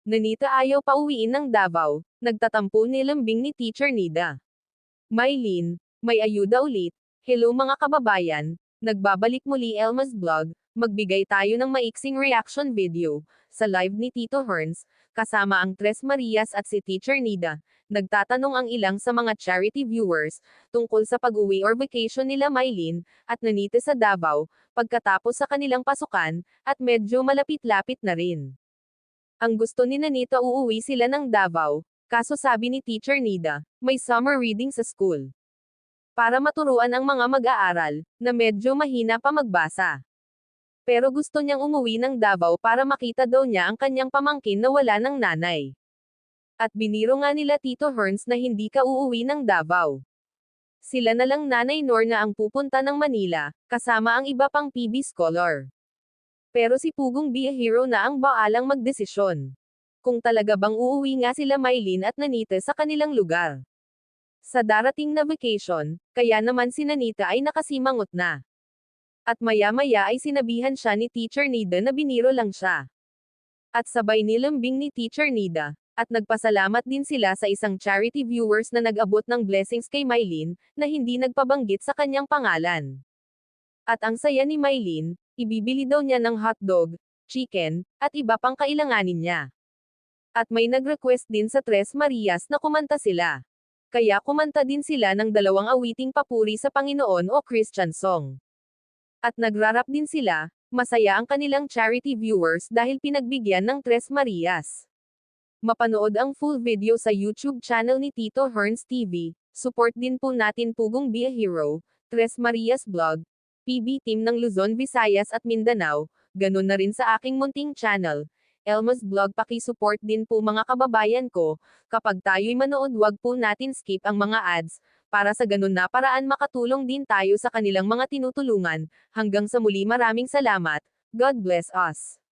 Nanita ayaw pauwiin ng Davao, nagtatampo nilambing ni Teacher Nida. Mylene, may ayuda ulit. Hello mga kababayan, nagbabalik muli Elma's Vlog, magbigay tayo ng maiksing reaction video, sa live ni Tito Herns, kasama ang Tres Marias at si Teacher Nida. Nagtatanong ang ilang sa mga charity viewers, tungkol sa pag-uwi or vacation nila Mylene, at Nanita sa Davao, pagkatapos sa kanilang pasukan, at medyo malapit-lapit na rin. Ang gusto ni Nanita uuwi sila ng Davao, kaso sabi ni Teacher Nida, may summer reading sa school. Para maturuan ang mga mag-aaral, na medyo mahina pa magbasa. Pero gusto niyang umuwi ng Davao para makita daw niya ang kanyang pamangkin na wala ng nanay. At biniro nga nila Tito Herns na hindi ka uuwi ng Davao. Sila na lang Nanay Nor na ang pupunta ng Manila, kasama ang iba pang PB scholar. Pero si Pugong Be a Hero na ang baalang magdesisyon. Kung talaga bang uuwi nga sila Mylene at Nanita sa kanilang lugar. Sa darating na vacation, kaya naman si Nanita ay nakasimangot na. At maya-maya ay sinabihan siya ni Teacher Nida na biniro lang siya. At sabay nilambing ni Teacher Nida, at nagpasalamat din sila sa isang charity viewers na nag-abot ng blessings kay Mylene, na hindi nagpabanggit sa kanyang pangalan. At ang saya ni Mylene, ibibili daw niya ng hotdog, chicken, at iba pang kailanganin niya. At may nag-request din sa Tres Marias na kumanta sila. Kaya kumanta din sila ng dalawang awiting papuri sa Panginoon o Christian song. At nagrarap din sila, masaya ang kanilang charity viewers dahil pinagbigyan ng Tres Marias. Mapanood ang full video sa YouTube channel ni Tito Herns TV, support din po natin Pugong Be a Hero, Tres Marias Vlog, PB Team ng Luzon, Visayas at Mindanao, ganun na rin sa aking munting channel, Elma's Vlog. Paki-support din po mga kababayan ko, kapag tayo'y manood wag po natin skip ang mga ads, para sa ganun na paraan makatulong din tayo sa kanilang mga tinutulungan. Hanggang sa muli, maraming salamat, God bless us.